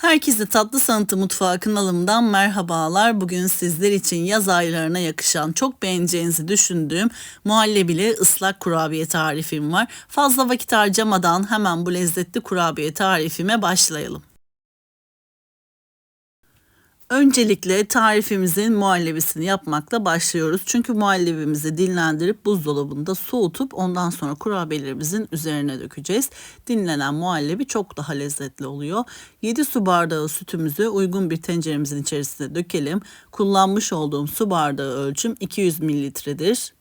Herkese Tatlı Sanatı Mutfağı kanalımdan merhabalar. Bugün sizler için yaz aylarına yakışan, çok beğeneceğinizi düşündüğüm muhallebili ıslak kurabiye tarifim var. Fazla vakit harcamadan hemen bu lezzetli kurabiye tarifime başlayalım. Öncelikle tarifimizin muhallebisini yapmakla başlıyoruz. Çünkü muhallebimizi dinlendirip buzdolabında soğutup ondan sonra kurabiyelerimizin üzerine dökeceğiz. Dinlenen muhallebi çok daha lezzetli oluyor. 7 su bardağı sütümüzü uygun bir tenceremizin içerisine dökelim. Kullanmış olduğum su bardağı ölçüm 200 mililitredir.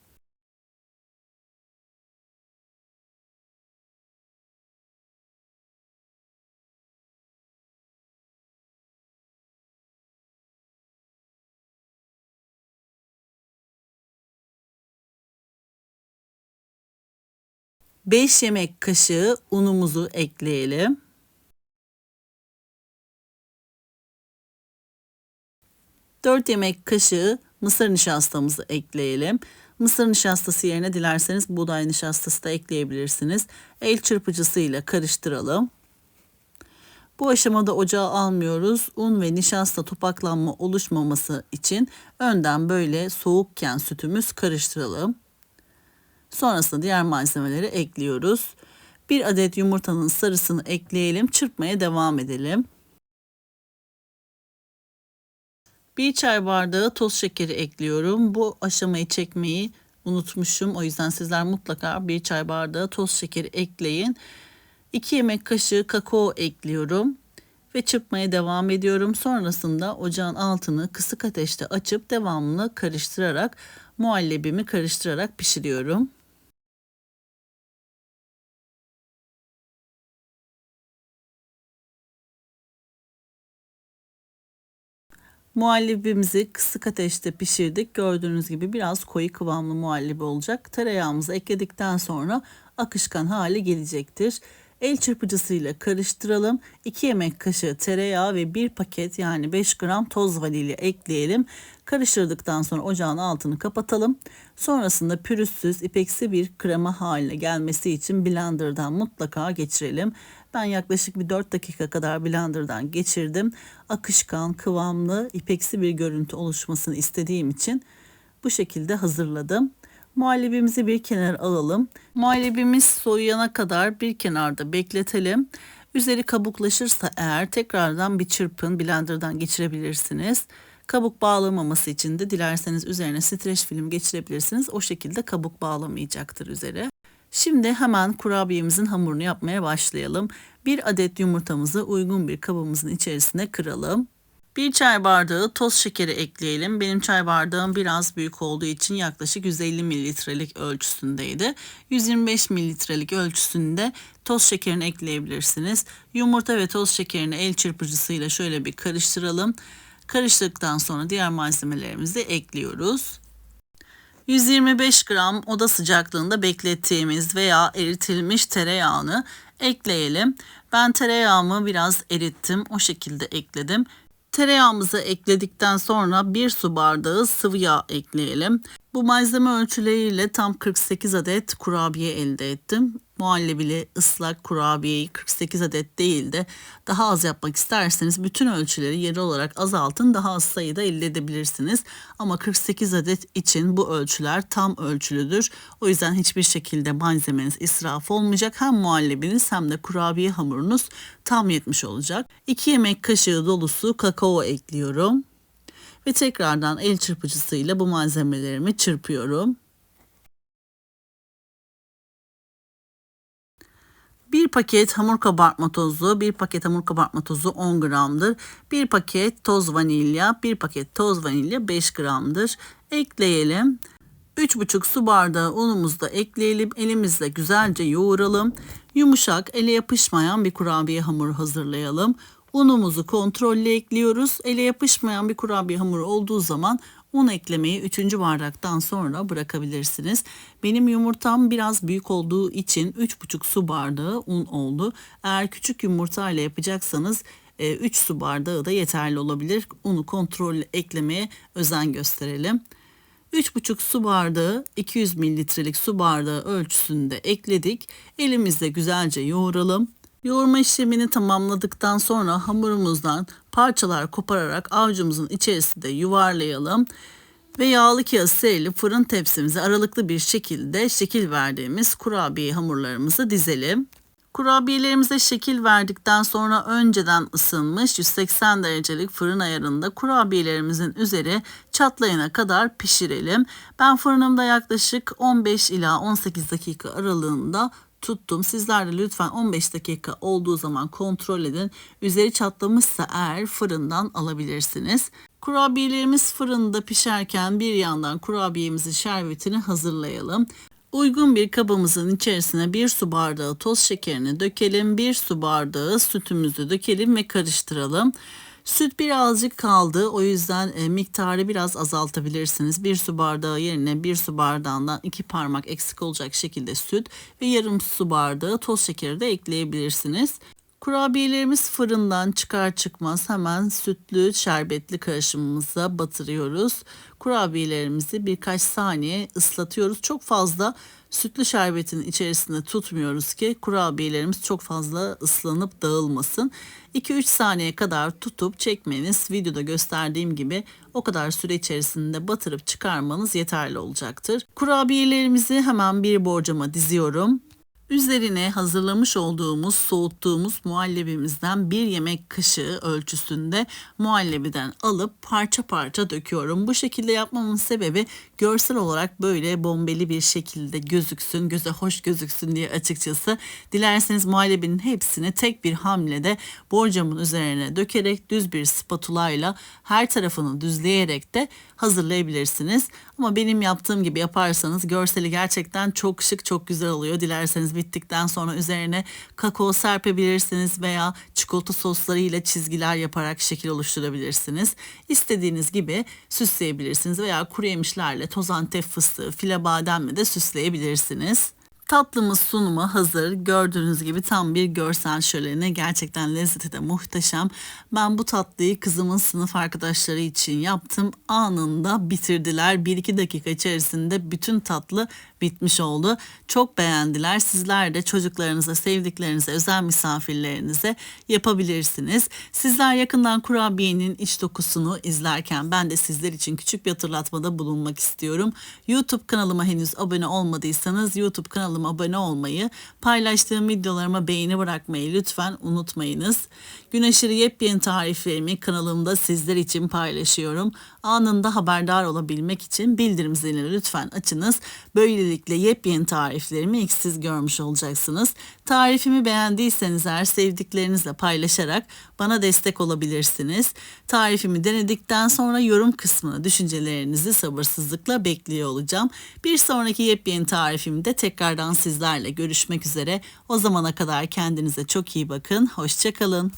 5 yemek kaşığı unumuzu ekleyelim. 4 yemek kaşığı mısır nişastamızı ekleyelim. Mısır nişastası yerine dilerseniz buğday nişastası da ekleyebilirsiniz. El çırpıcısıyla karıştıralım. Bu aşamada ocağa almıyoruz. Un ve nişasta topaklanma oluşmaması için önden böyle soğukken sütümüz karıştıralım. Sonrasında diğer malzemeleri ekliyoruz. 1 adet yumurtanın sarısını ekleyelim. Çırpmaya devam edelim. 1 çay bardağı toz şekeri ekliyorum. Bu aşamayı çekmeyi unutmuşum. O yüzden sizler mutlaka 1 çay bardağı toz şekeri ekleyin. 2 yemek kaşığı kakao ekliyorum ve çırpmaya devam ediyorum. Sonrasında ocağın altını kısık ateşte açıp devamlı karıştırarak muhallebimi karıştırarak pişiriyorum. Muhallebimizi kısık ateşte pişirdik. Gördüğünüz gibi biraz koyu kıvamlı muhallebi olacak. Tereyağımızı ekledikten sonra akışkan hale gelecektir. El çırpıcısıyla karıştıralım. 2 yemek kaşığı tereyağı ve 1 paket yani 5 gram toz vanilya ekleyelim. Karıştırdıktan sonra ocağın altını kapatalım. Sonrasında pürüzsüz ipeksi bir krema haline gelmesi için blenderdan mutlaka geçirelim. Ben yaklaşık bir 4 dakika kadar blenderdan geçirdim. Akışkan, kıvamlı, ipeksi bir görüntü oluşmasını istediğim için bu şekilde hazırladım. Muhallebimizi bir kenara alalım. Muhallebimiz soğuyana kadar bir kenarda bekletelim. Üzeri kabuklaşırsa eğer tekrardan bir çırpın, blenderdan geçirebilirsiniz. Kabuk bağlamaması için de dilerseniz üzerine streç film geçirebilirsiniz. O şekilde kabuk bağlamayacaktır üzeri. Şimdi hemen kurabiyemizin hamurunu yapmaya başlayalım. 1 adet yumurtamızı uygun bir kabımızın içerisine kıralım. 1 çay bardağı toz şekeri ekleyelim. Benim çay bardağım biraz büyük olduğu için yaklaşık 150 mililitrelik ölçüsündeydi. 125 mililitrelik ölçüsünde toz şekerini ekleyebilirsiniz. Yumurta ve toz şekerini el çırpıcısıyla şöyle bir karıştıralım. Karıştırdıktan sonra diğer malzemelerimizi ekliyoruz. 125 gram oda sıcaklığında beklettiğimiz veya eritilmiş tereyağını ekleyelim. Ben tereyağımı biraz erittim. O şekilde ekledim. Tereyağımızı ekledikten sonra 1 su bardağı sıvı yağ ekleyelim. Bu malzeme ölçüleriyle tam 48 adet kurabiye elde ettim. Muhallebili ıslak kurabiyeyi 48 adet değil de daha az yapmak isterseniz bütün ölçüleri yarı olarak azaltın, daha az sayıda elde edebilirsiniz. Ama 48 adet için bu ölçüler tam ölçülüdür. O yüzden hiçbir şekilde malzemeniz israf olmayacak. Hem muhallebiniz hem de kurabiye hamurunuz tam yetmiş olacak. 2 yemek kaşığı dolusu kakao ekliyorum. Ve tekrardan el çırpıcısıyla bu malzemelerimi çırpıyorum. 1 paket hamur kabartma tozu, 1 paket hamur kabartma tozu 10 gramdır. 1 paket toz vanilya, 1 paket toz vanilya 5 gramdır. Ekleyelim. 3,5 su bardağı unumuzu da ekleyelim. Elimizle güzelce yoğuralım. Yumuşak, ele yapışmayan bir kurabiye hamuru hazırlayalım. Unumuzu kontrollü ekliyoruz. Ele yapışmayan bir kurabiye hamuru olduğu zaman un eklemeyi 3. bardaktan sonra bırakabilirsiniz. Benim yumurtam biraz büyük olduğu için 3,5 su bardağı un oldu. Eğer küçük yumurta ile yapacaksanız 3 su bardağı da yeterli olabilir. Unu kontrollü eklemeye özen gösterelim. 3,5 su bardağı 200 mililitrelik su bardağı ölçüsünde ekledik. Elimizle güzelce yoğuralım. Yoğurma işlemini tamamladıktan sonra hamurumuzdan parçalar kopararak avucumuzun içerisinde yuvarlayalım. Ve yağlı kağıt serili fırın tepsimize aralıklı bir şekilde şekil verdiğimiz kurabiye hamurlarımızı dizelim. Kurabiyelerimize şekil verdikten sonra önceden ısınmış 180 derecelik fırın ayarında kurabiyelerimizin üzeri çatlayana kadar pişirelim. Ben fırınımda yaklaşık 15 ila 18 dakika aralığında tuttum. Sizler de lütfen 15 dakika olduğu zaman kontrol edin. Üzeri çatlamışsa eğer fırından alabilirsiniz. Kurabiyelerimiz fırında pişerken bir yandan kurabiyemizin şerbetini hazırlayalım. Uygun bir kabımızın içerisine 1 su bardağı toz şekerini dökelim. 1 su bardağı sütümüzü dökelim ve karıştıralım. Süt birazcık kaldı. O yüzden miktarı biraz azaltabilirsiniz. 1 su bardağı yerine 1 su bardağından 2 parmak eksik olacak şekilde süt ve yarım su bardağı toz şekeri de ekleyebilirsiniz. Kurabiyelerimiz fırından çıkar çıkmaz hemen sütlü şerbetli karışımımıza batırıyoruz. Kurabiyelerimizi birkaç saniye ıslatıyoruz. Çok fazla sütlü şerbetin içerisinde tutmuyoruz ki kurabiyelerimiz çok fazla ıslanıp dağılmasın. 2-3 saniye kadar tutup çekmeniz, videoda gösterdiğim gibi o kadar süre içerisinde batırıp çıkarmanız yeterli olacaktır. Kurabiyelerimizi hemen bir borcama diziyorum. Üzerine hazırlamış olduğumuz, soğuttuğumuz muhallebimizden 1 yemek kaşığı ölçüsünde muhallebiden alıp parça parça döküyorum. Bu şekilde yapmamın sebebi görsel olarak böyle bombeli bir şekilde gözüksün, göze hoş gözüksün diye açıkçası. Dilerseniz muhallebinin hepsini tek bir hamlede borcamın üzerine dökerek düz bir spatula ile her tarafını düzleyerek de hazırlayabilirsiniz. Ama benim yaptığım gibi yaparsanız görseli gerçekten çok şık, çok güzel oluyor. Dilerseniz bittikten sonra üzerine kakao serpebilirsiniz veya çikolata soslarıyla çizgiler yaparak şekil oluşturabilirsiniz. İstediğiniz gibi süsleyebilirsiniz veya kuru yemişlerle toz antep fıstığı, file bademle de süsleyebilirsiniz. Tatlımız sunuma hazır. Gördüğünüz gibi tam bir görsel şöleni. Gerçekten lezzeti de muhteşem. Ben bu tatlıyı kızımın sınıf arkadaşları için yaptım. Anında bitirdiler. 1-2 dakika içerisinde bütün tatlı bitmiş oldu. Çok beğendiler. Sizler de çocuklarınıza, sevdiklerinize, özel misafirlerinize yapabilirsiniz. Sizler yakından kurabiyenin iç dokusunu izlerken ben de sizler için küçük bir hatırlatmada bulunmak istiyorum. YouTube kanalıma henüz abone olmadıysanız YouTube kanalıma abone olmayı, paylaştığım videolarıma beğeni bırakmayı lütfen unutmayınız. Gün aşırı yepyeni tariflerimi kanalımda sizler için paylaşıyorum. Anında haberdar olabilmek için bildirim zilini lütfen açınız. Böylelikle yepyeni tariflerimi ilk siz görmüş olacaksınız. Tarifimi beğendiyseniz eğer sevdiklerinizle paylaşarak bana destek olabilirsiniz. Tarifimi denedikten sonra yorum kısmına düşüncelerinizi sabırsızlıkla bekliyor olacağım. Bir sonraki yepyeni tarifimde tekrardan sizlerle görüşmek üzere. O zamana kadar kendinize çok iyi bakın. Hoşça kalın.